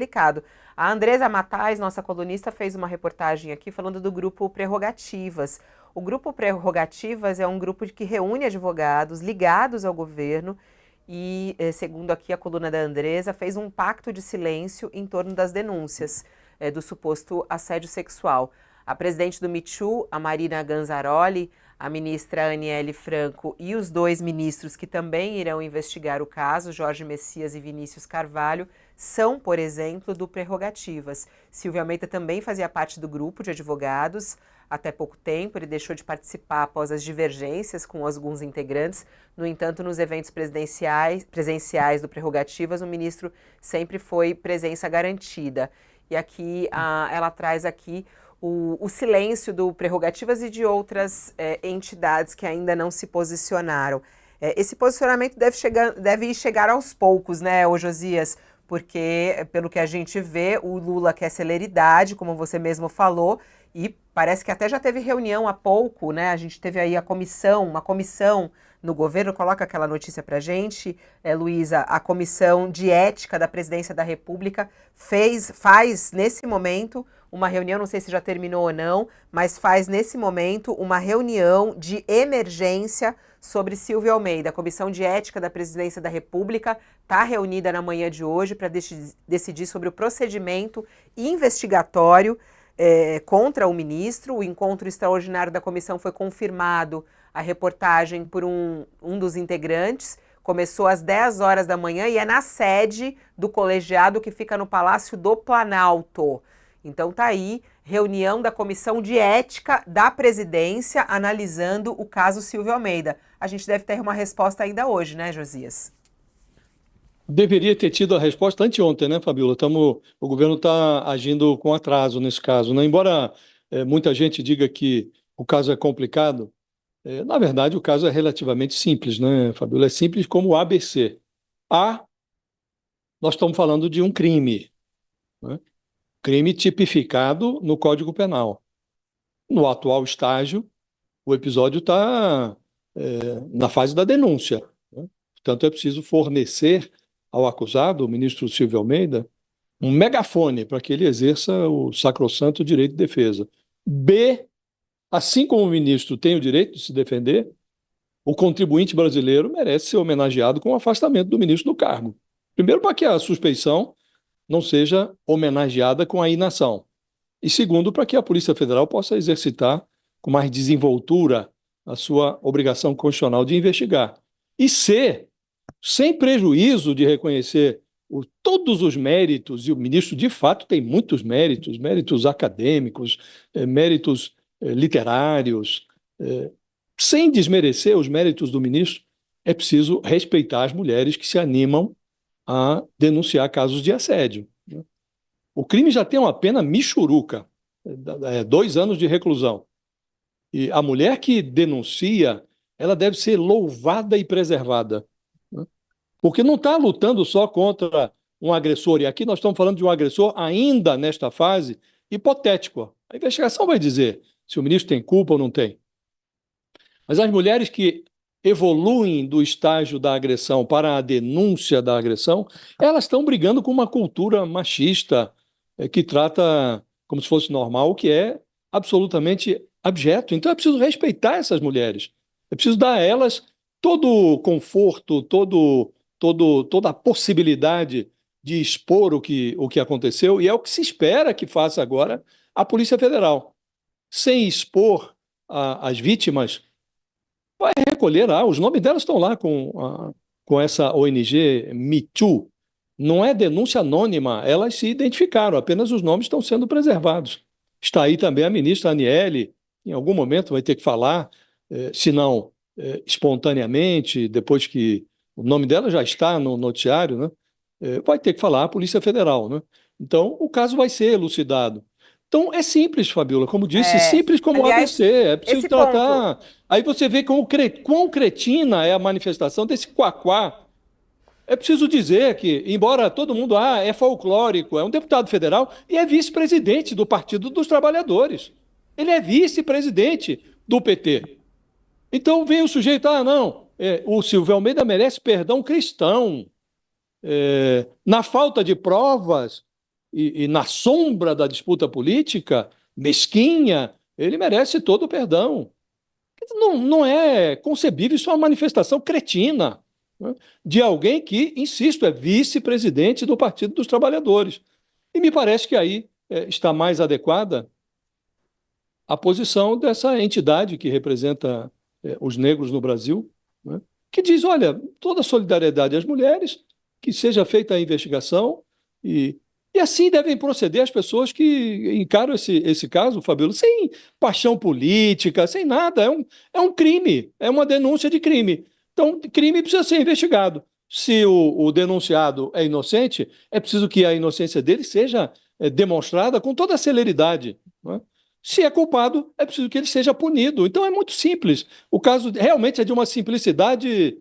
complicado. A Andresa Matais, nossa colunista, fez uma reportagem aqui falando do grupo Prerrogativas. O grupo Prerrogativas é um grupo que reúne advogados ligados ao governo e, segundo aqui a coluna da Andresa, fez um pacto de silêncio em torno das denúncias do suposto assédio sexual. A presidente do Me Too, a Marina Ganzaroli, a ministra Aniele Franco e os dois ministros que também irão investigar o caso, Jorge Messias e Vinícius Carvalho, são, por exemplo, do Prerrogativas. Silvio Almeida também fazia parte do grupo de advogados até pouco tempo, ele deixou de participar após as divergências com alguns integrantes. No entanto, nos eventos presenciais do Prerrogativas, o ministro sempre foi presença garantida. E aqui ela traz aqui o silêncio do Prerrogativas e de outras entidades que ainda não se posicionaram. Esse posicionamento deve chegar aos poucos, né, ô Josias? Porque, pelo que a gente vê, o Lula quer celeridade, como você mesmo falou, e parece que até já teve reunião há pouco, né? A gente teve aí uma comissão no governo, coloca aquela notícia pra gente, Luísa, a Comissão de Ética da Presidência da República faz nesse momento uma reunião, não sei se já terminou ou não, mas faz nesse momento uma reunião de emergência sobre Silvio Almeida. A Comissão de Ética da Presidência da República está reunida na manhã de hoje para decidir sobre o procedimento investigatório contra o ministro. O encontro extraordinário da comissão foi confirmado, a reportagem, por um dos integrantes. Começou às 10 horas da manhã e é na sede do colegiado que fica no Palácio do Planalto. Então tá aí, reunião da Comissão de Ética da Presidência analisando o caso Silvio Almeida. A gente deve ter uma resposta ainda hoje, né, Josias? Deveria ter tido a resposta anteontem, né, Fabiola? O governo está agindo com atraso nesse caso, né? Embora muita gente diga que o caso é complicado, na verdade o caso é relativamente simples, né, Fabiola? É simples como o ABC. A, nós estamos falando de um crime, né? Crime tipificado no Código Penal. No atual estágio, o episódio está na fase da denúncia, né? Portanto, é preciso fornecer ao acusado, o ministro Silvio Almeida, um megafone para que ele exerça o sacrossanto direito de defesa. B, assim como o ministro tem o direito de se defender, o contribuinte brasileiro merece ser homenageado com o afastamento do ministro do cargo. Primeiro, para que a suspeição não seja homenageada com a inação. E segundo, para que a Polícia Federal possa exercitar com mais desenvoltura a sua obrigação constitucional de investigar. E C, sem prejuízo de reconhecer todos os méritos, e o ministro de fato tem muitos méritos, méritos acadêmicos, méritos literários, sem desmerecer os méritos do ministro, é preciso respeitar as mulheres que se animam a denunciar casos de assédio. O crime já tem uma pena michuruca, 2 anos de reclusão. E a mulher que denuncia, ela deve ser louvada e preservada, né? Porque não está lutando só contra um agressor, e aqui nós estamos falando de um agressor ainda nesta fase hipotético. A investigação vai dizer se o ministro tem culpa ou não tem. Mas as mulheres que evoluem do estágio da agressão para a denúncia da agressão, elas estão brigando com uma cultura machista que trata como se fosse normal, o que é absolutamente abjeto. Então é preciso respeitar essas mulheres. É preciso dar a elas todo o conforto, toda a possibilidade de expor o que aconteceu, e é o que se espera que faça agora a Polícia Federal. Sem expor as vítimas, vai recolher lá, os nomes delas estão lá com essa ONG Me Too. Não é denúncia anônima, elas se identificaram, apenas os nomes estão sendo preservados. Está aí também a ministra Aniele, em algum momento vai ter que falar, se não espontaneamente, depois que o nome dela já está no noticiário, né? Vai ter que falar a Polícia Federal, né? Então, o caso vai ser elucidado. Então, é simples, Fabiola, como disse, simples como o Aliás, ABC, é preciso esse ponto. tratar. Aí você vê quão cretina é a manifestação desse quaquá. É preciso dizer que, embora todo mundo, é folclórico, é um deputado federal e é vice-presidente do Partido dos Trabalhadores. Ele é vice-presidente do PT. Então vem o sujeito, não, o Silvio Almeida merece perdão cristão. Na falta de provas, e na sombra da disputa política, mesquinha, ele merece todo o perdão. Não é concebível, isso é uma manifestação cretina, né, de alguém que, insisto, é vice-presidente do Partido dos Trabalhadores. E me parece que aí está mais adequada a posição dessa entidade que representa os negros no Brasil, né, que diz, olha, toda solidariedade às mulheres, que seja feita a investigação e, e assim devem proceder as pessoas que encaram esse caso, Fabíola, sem paixão política, sem nada. É um crime, é uma denúncia de crime. Então, crime precisa ser investigado. Se o denunciado é inocente, é preciso que a inocência dele seja demonstrada com toda a celeridade, né? Se é culpado, é preciso que ele seja punido. Então é muito simples. O caso realmente é de uma simplicidade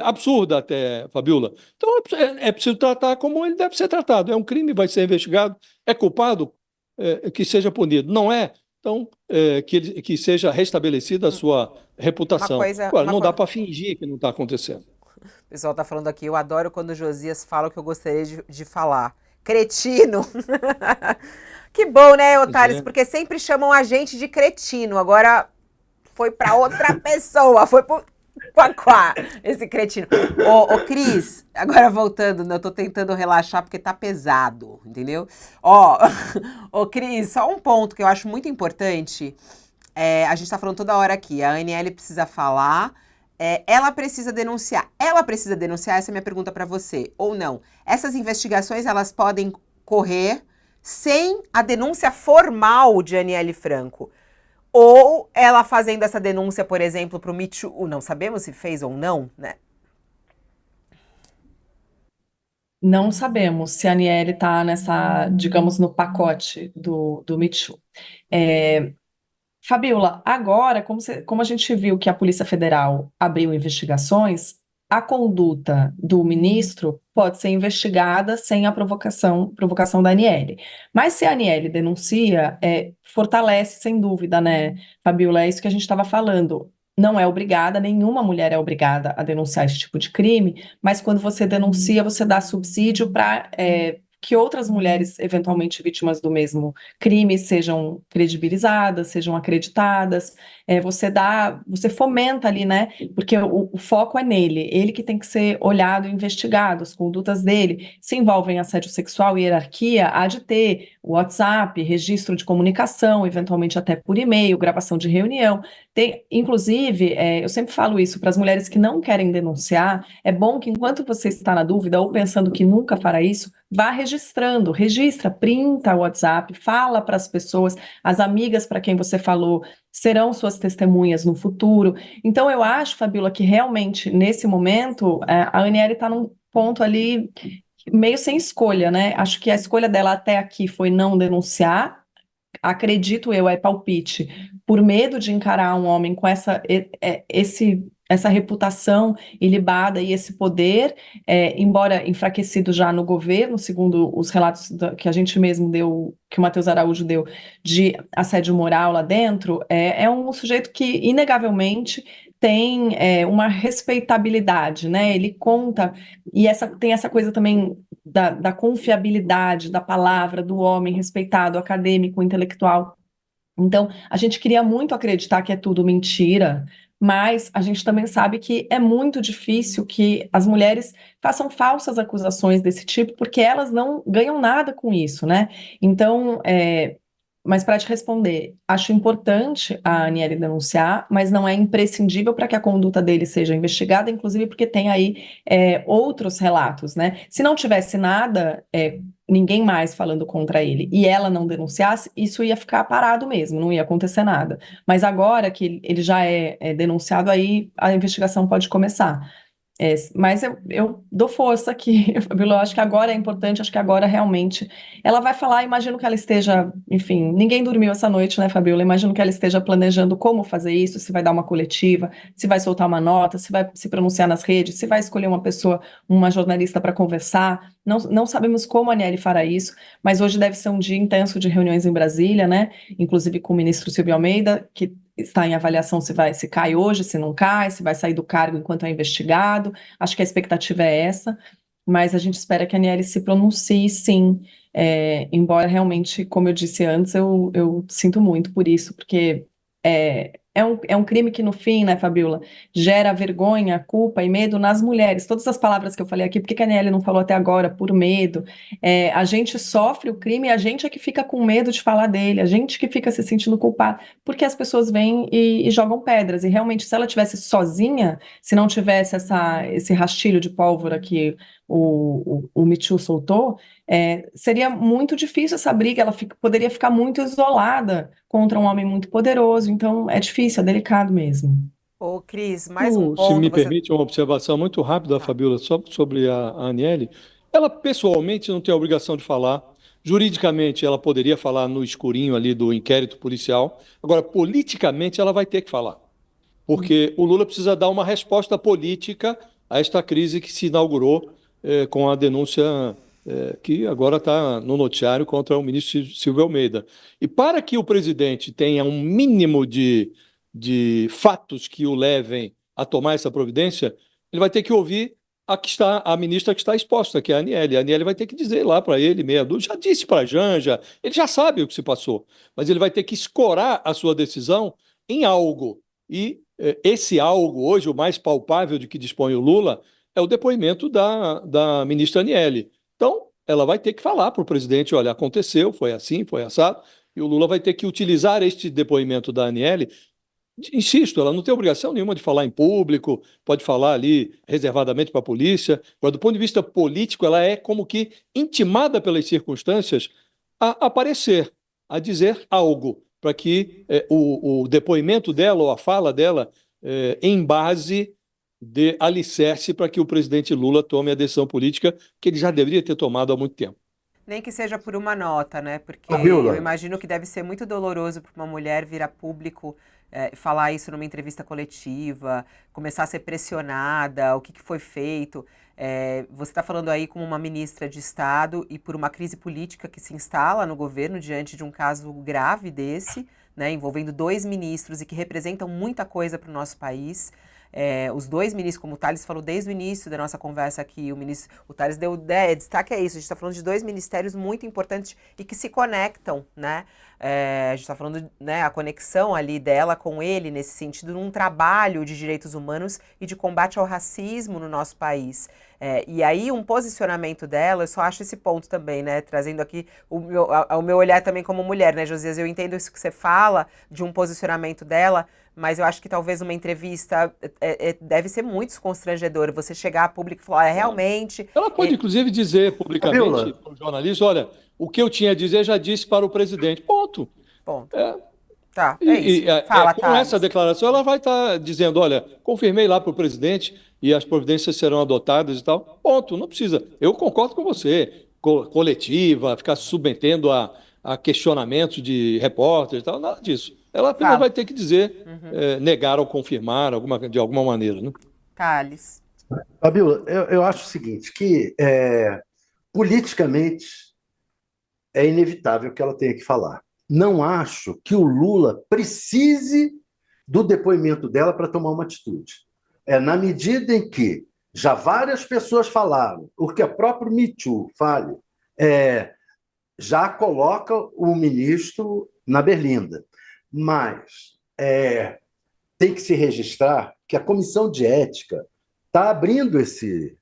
absurda até, Fabiola. Então é preciso tratar como ele deve ser tratado. É um crime, vai ser investigado. É culpado, que seja punido. Não é? Então, que seja restabelecida a sua Uma reputação. coisa, Agora, uma não dá coisa. para fingir que não está acontecendo. O pessoal tá falando aqui, eu adoro quando o Josias fala o que eu gostaria de falar. Cretino! Que bom, né, Pois Otales? é. Porque sempre chamam a gente de cretino. Agora foi pra outra pessoa, foi pro Quaquá, esse cretino. Ô, Cris, agora voltando, né, eu tô tentando relaxar porque tá pesado, entendeu? Ó, ô, Cris, só um ponto que eu acho muito importante. A gente tá falando toda hora aqui, a Aniele precisa falar, ela precisa denunciar. Ela precisa denunciar, essa é a minha pergunta pra você, ou não? Essas investigações, elas podem correr sem a denúncia formal de Aniele Franco. Ou ela fazendo essa denúncia, por exemplo, para o Me Too, não sabemos se fez ou não, né? Não sabemos se a Aniele está nessa, digamos, no pacote do Me Too. Fabiola, agora, como a gente viu que a Polícia Federal abriu investigações, a conduta do ministro pode ser investigada sem a provocação da Aniele. Mas se a Aniele denuncia, fortalece sem dúvida, né, Fabiola? É isso que a gente estava falando. Não é obrigada, nenhuma mulher é obrigada a denunciar esse tipo de crime, mas quando você denuncia, você dá subsídio para que outras mulheres, eventualmente vítimas do mesmo crime, sejam credibilizadas, sejam acreditadas. Você fomenta ali, né? Porque o foco é nele, ele que tem que ser olhado e investigado, as condutas dele. Se envolvem assédio sexual e hierarquia, há de ter WhatsApp, registro de comunicação, eventualmente até por e-mail, gravação de reunião. Inclusive, eu sempre falo isso para as mulheres que não querem denunciar, é bom que enquanto você está na dúvida ou pensando que nunca fará isso, vá registrando, registra, printa o WhatsApp, fala para as pessoas, as amigas para quem você falou serão suas testemunhas no futuro. Então eu acho, Fabiola, que realmente nesse momento a Aniele está num ponto ali meio sem escolha, né? Acho que a escolha dela até aqui foi não denunciar. Acredito eu, é palpite, por medo de encarar um homem com essa reputação ilibada e esse poder, embora enfraquecido já no governo, segundo os relatos que a gente mesmo deu, que o Matheus Araújo deu, de assédio moral lá dentro, é um sujeito que, inegavelmente, tem uma respeitabilidade, né? Ele conta, e tem essa coisa também da confiabilidade da palavra do homem respeitado, acadêmico, intelectual. Então, a gente queria muito acreditar que é tudo mentira, mas a gente também sabe que é muito difícil que as mulheres façam falsas acusações desse tipo, porque elas não ganham nada com isso, né? Então, mas para te responder, acho importante a Aniele denunciar, mas não é imprescindível para que a conduta dele seja investigada, inclusive porque tem aí outros relatos, né? Se não tivesse nada, ninguém mais falando contra ele, e ela não denunciasse, isso ia ficar parado mesmo, não ia acontecer nada. Mas agora que ele já é denunciado, aí a investigação pode começar. Mas eu dou força aqui, Fabíola, eu acho que agora é importante, acho que agora realmente ela vai falar, imagino que ela esteja, enfim, ninguém dormiu essa noite, né, Fabíola? Imagino que ela esteja planejando como fazer isso, se vai dar uma coletiva, se vai soltar uma nota, se vai se pronunciar nas redes, se vai escolher uma pessoa, uma jornalista para conversar. Não sabemos como a Aniele fará isso, mas hoje deve ser um dia intenso de reuniões em Brasília, né? Inclusive com o ministro Silvio Almeida, que está em avaliação se cai hoje, se não cai, se vai sair do cargo enquanto é investigado. Acho que a expectativa é essa, mas a gente espera que a Aniele se pronuncie, sim, Embora realmente, como eu disse antes, eu sinto muito por isso, porque é um crime que, no fim, né, Fabiola, gera vergonha, culpa e medo nas mulheres. Todas as palavras que eu falei aqui, por que que a Aniele não falou até agora? Por medo. A gente sofre o crime e a gente é que fica com medo de falar dele, a gente que fica se sentindo culpado, porque as pessoas vêm e jogam pedras. E realmente, se ela tivesse sozinha, se não tivesse esse rastilho de pólvora que o Me Too soltou, seria muito difícil essa briga, ela poderia ficar muito isolada contra um homem muito poderoso, então é difícil, é delicado mesmo. Ô, Cris, mais um Se ponto, me você... permite uma observação muito rápida, Tá. Fabiola, só sobre a Aniele, ela pessoalmente não tem a obrigação de falar. Juridicamente, ela poderia falar no escurinho ali do inquérito policial. Agora, politicamente, ela vai ter que falar, porque o Lula precisa dar uma resposta política a esta crise que se inaugurou com a denúncia que agora está no noticiário contra o ministro Silvio Almeida. E para que o presidente tenha um mínimo de fatos que o levem a tomar essa providência, ele vai ter que ouvir a ministra que está exposta, que é a Aniele. A Aniele vai ter que dizer lá para ele, meia dúzia, já disse para a Janja, ele já sabe o que se passou, mas ele vai ter que escorar a sua decisão em algo. E esse algo, hoje, o mais palpável de que dispõe o Lula, é o depoimento da ministra Aniele. Então, ela vai ter que falar para o presidente: olha, aconteceu, foi assim, foi assado, e o Lula vai ter que utilizar este depoimento da Aniele. Insisto, ela não tem obrigação nenhuma de falar em público, pode falar ali reservadamente para a polícia. Agora, do ponto de vista político, ela é como que intimada pelas circunstâncias a aparecer, a dizer algo, para que o depoimento dela ou a fala dela, em base de alicerce para que o presidente Lula tome a decisão política que ele já deveria ter tomado há muito tempo. Nem que seja por uma nota, né? Porque eu Fabiola, imagino que deve ser muito doloroso para uma mulher vir a público falar isso numa entrevista coletiva, começar a ser pressionada, o que que foi feito. Você está falando aí como uma ministra de Estado e por uma crise política que se instala no governo diante de um caso grave desse, né, envolvendo dois ministros e que representam muita coisa para o nosso país. Os dois ministros, como o Thales falou desde o início da nossa conversa aqui, o Thales deu destaque a isso. A gente está falando de dois ministérios muito importantes e que se conectam, né? A gente está falando, né, a conexão ali dela com ele nesse sentido, num trabalho de direitos humanos e de combate ao racismo no nosso país. E aí um posicionamento dela, eu só acho esse ponto também, né? Trazendo aqui o meu olhar também como mulher, né, Josias? Eu entendo isso que você fala de um posicionamento dela, mas eu acho que talvez uma entrevista deve ser muito constrangedora. Você chegar a público e falar, olha, realmente. Ela pode, inclusive, dizer publicamente Fabiola, para o jornalista: olha, o que eu tinha a dizer já disse para o presidente. Ponto. Ponto. É, Tá, é isso. Fala, com essa Thales. declaração, ela vai estar dizendo: olha, confirmei lá para o presidente e as providências serão adotadas e tal. Ponto, não precisa. Eu concordo com você. Coletiva, ficar se submetendo a questionamentos de repórteres e tal, nada disso. Ela apenas Fala. vai ter que dizer, negar ou confirmar de alguma maneira, né? Thales. Fabiola, eu acho o seguinte, que politicamente é inevitável que ela tenha que falar. Não acho que o Lula precise do depoimento dela para tomar uma atitude. Na medida em que já várias pessoas falaram, o que a própria Me Too fale, já coloca o ministro na berlinda. Mas tem que se registrar que a Comissão de Ética está abrindo esse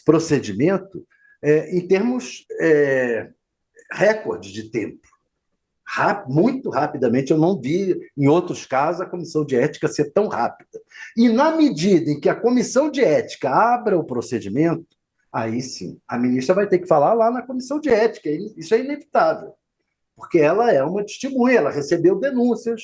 procedimento em termos recorde de tempo. Muito rapidamente, eu não vi em outros casos a Comissão de Ética ser tão rápida. E na medida em que a Comissão de Ética abra o procedimento, aí sim, a ministra vai ter que falar lá na Comissão de Ética. Isso é inevitável, porque ela é uma testemunha, ela recebeu denúncias.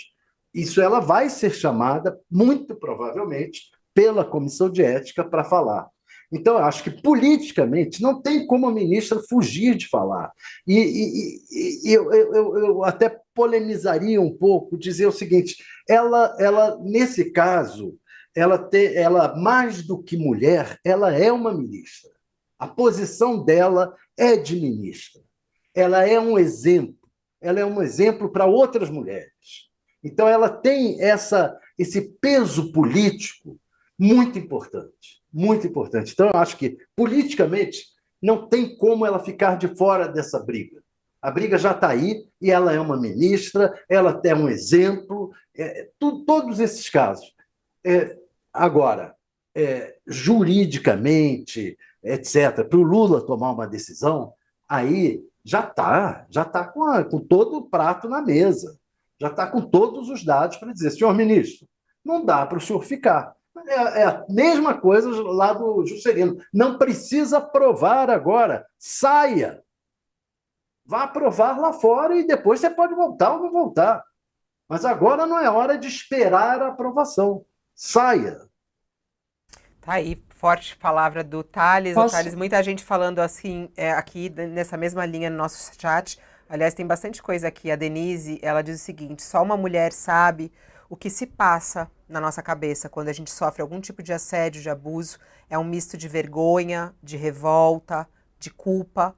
Isso ela vai ser chamada, muito provavelmente, pela Comissão de Ética para falar. Então, eu acho que politicamente não tem como a ministra fugir de falar. E eu até polemizaria um pouco, dizer o seguinte: ela nesse caso, ela, mais do que mulher, ela é uma ministra. A posição dela é de ministra. Ela é um exemplo para outras mulheres. Então, ela tem esse peso político muito importante, muito importante. Então, eu acho que, politicamente, Não tem como ela ficar de fora dessa briga. A briga já está aí e ela é uma ministra, ela é um exemplo, todos esses casos. Agora, juridicamente, etc., para o Lula tomar uma decisão, aí já tá com todo o prato na mesa, já está com todos os dados para dizer, senhor ministro, não dá para o senhor ficar. É a mesma coisa lá do Juscelino. Não precisa provar agora. Saia. Vá provar lá fora e depois você pode voltar ou não voltar. Mas agora não é hora de esperar a aprovação. Saia. Tá aí, forte palavra do Thales. O Posso? Thales, muita gente falando assim, aqui nessa mesma linha no nosso chat. Aliás, tem bastante coisa aqui. A Denise, ela diz o seguinte: só uma mulher sabe o que se passa na nossa cabeça quando a gente sofre algum tipo de assédio, de abuso. É um misto de vergonha, de revolta, de culpa.